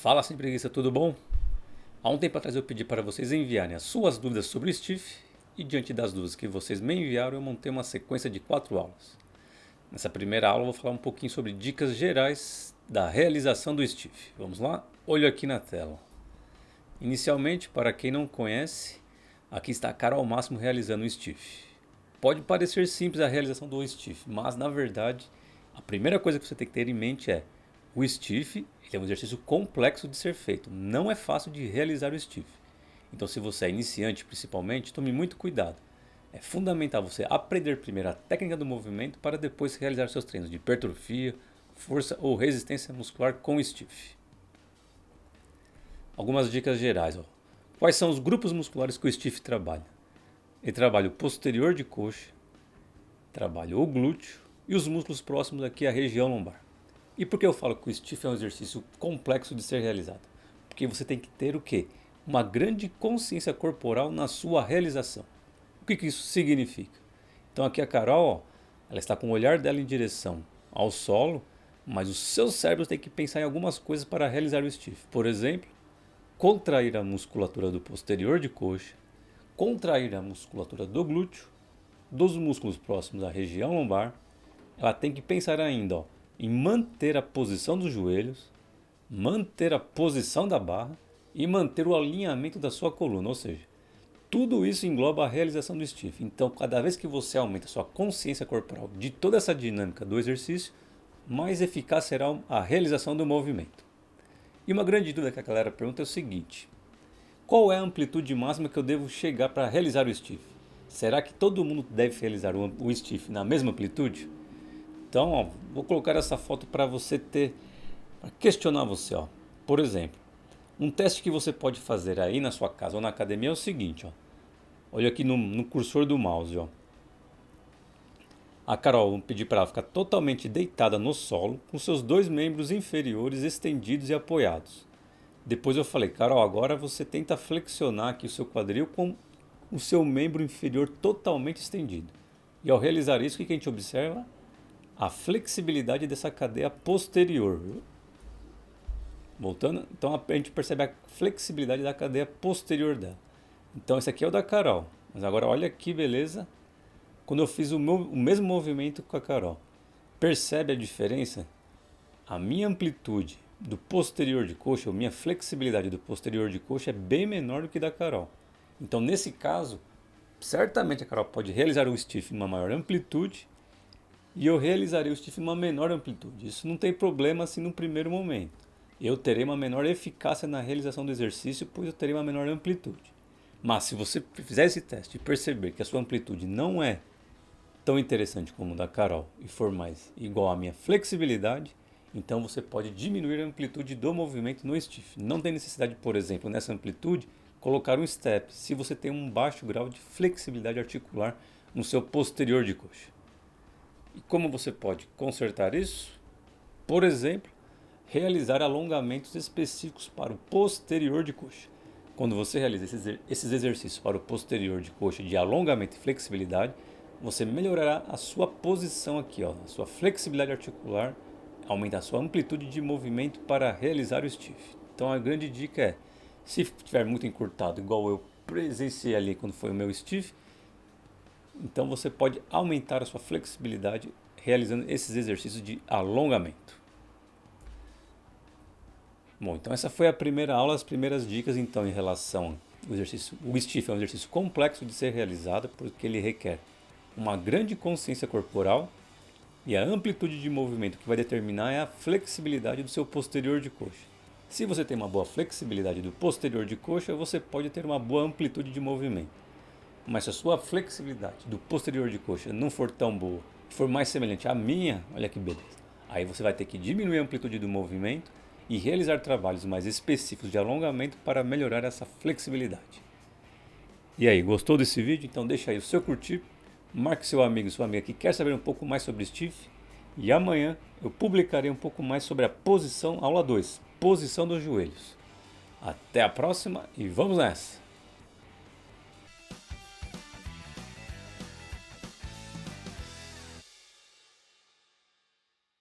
Fala sem preguiça, tudo bom? Há um tempo atrás eu pedi para vocês enviarem as suas dúvidas sobre o Stiff e diante das dúvidas que vocês me enviaram eu montei uma sequência de 4 aulas. Nessa primeira aula eu vou falar um pouquinho sobre dicas gerais da realização do Stiff. Vamos lá? Olho aqui na tela. Inicialmente, para quem não conhece, aqui está a Carol Máximo realizando o Stiff. Pode parecer simples a realização do Stiff, mas na verdade a primeira coisa que você tem que ter em mente é o Stiff. Ele é um exercício complexo de ser feito, não é fácil de realizar o Stiff. Então se você é iniciante principalmente, tome muito cuidado. É fundamental você aprender primeiro a técnica do movimento para depois realizar seus treinos de hipertrofia, força ou resistência muscular com o Stiff. Algumas dicas gerais. Quais são os grupos musculares que o Stiff trabalha? Ele trabalha o posterior de coxa, trabalha o glúteo e os músculos próximos aqui à região lombar. E por que eu falo que o Stiff é um exercício complexo de ser realizado? Porque você tem que ter o quê? Uma grande consciência corporal na sua realização. O que isso significa? Então aqui a Carol, ela está com o olhar dela em direção ao solo, mas o seu cérebro tem que pensar em algumas coisas para realizar o Stiff. Por exemplo, contrair a musculatura do posterior de coxa, contrair a musculatura do glúteo, dos músculos próximos à região lombar. Ela tem que pensar ainda, em manter a posição dos joelhos, manter a posição da barra e manter o alinhamento da sua coluna, ou seja, tudo isso engloba a realização do Stiff. Então, cada vez que você aumenta a sua consciência corporal de toda essa dinâmica do exercício, mais eficaz será a realização do movimento. E uma grande dúvida que a galera pergunta é o seguinte: qual é a amplitude máxima que eu devo chegar para realizar o Stiff? Será que todo mundo deve realizar o Stiff na mesma amplitude? Então, vou colocar essa foto para você para questionar você. Por exemplo, um teste que você pode fazer aí na sua casa ou na academia é o seguinte. Olha aqui no cursor do mouse. A Carol, vou pedir para ela ficar totalmente deitada no solo, com seus dois membros inferiores estendidos e apoiados. Depois eu falei, Carol, agora você tenta flexionar aqui o seu quadril com o seu membro inferior totalmente estendido. E ao realizar isso, o que a gente observa? A flexibilidade dessa cadeia posterior. Voltando, então a gente percebe a flexibilidade da cadeia posterior dela. Então esse aqui é o da Carol. Mas agora olha que beleza. Quando eu fiz o mesmo movimento com a Carol. Percebe a diferença? A minha amplitude do posterior de coxa, ou minha flexibilidade do posterior de coxa é bem menor do que da Carol. Então nesse caso, certamente a Carol pode realizar o Stiff em uma maior amplitude e eu realizarei o Stiff em uma menor amplitude. Isso não tem problema assim no primeiro momento. Eu terei uma menor eficácia na realização do exercício, pois eu terei uma menor amplitude. Mas se você fizer esse teste e perceber que a sua amplitude não é tão interessante como a da Carol e for mais igual à minha flexibilidade, então você pode diminuir a amplitude do movimento no Stiff. Não tem necessidade, por exemplo, nessa amplitude, colocar um step, se você tem um baixo grau de flexibilidade articular no seu posterior de coxa. E como você pode consertar isso? Por exemplo, realizar alongamentos específicos para o posterior de coxa. Quando você realiza esses exercícios para o posterior de coxa de alongamento e flexibilidade, você melhorará a sua posição aqui, a sua flexibilidade articular, aumentar a sua amplitude de movimento para realizar o Stiff. Então a grande dica é, se estiver muito encurtado, igual eu presenciei ali quando foi o meu Stiff, então você pode aumentar a sua flexibilidade realizando esses exercícios de alongamento. Bom, então essa foi a primeira aula, as primeiras dicas então em relação ao exercício. O Stiff é um exercício complexo de ser realizado porque ele requer uma grande consciência corporal e a amplitude de movimento que vai determinar é a flexibilidade do seu posterior de coxa. Se você tem uma boa flexibilidade do posterior de coxa, você pode ter uma boa amplitude de movimento. Mas se a sua flexibilidade do posterior de coxa não for tão boa, for mais semelhante à minha, olha que beleza. Aí você vai ter que diminuir a amplitude do movimento e realizar trabalhos mais específicos de alongamento para melhorar essa flexibilidade. E aí, gostou desse vídeo? Então deixa aí o seu curtir, marque seu amigo, sua amiga que quer saber um pouco mais sobre Stiff. E amanhã eu publicarei um pouco mais sobre a posição, aula 2, posição dos joelhos. Até a próxima e vamos nessa!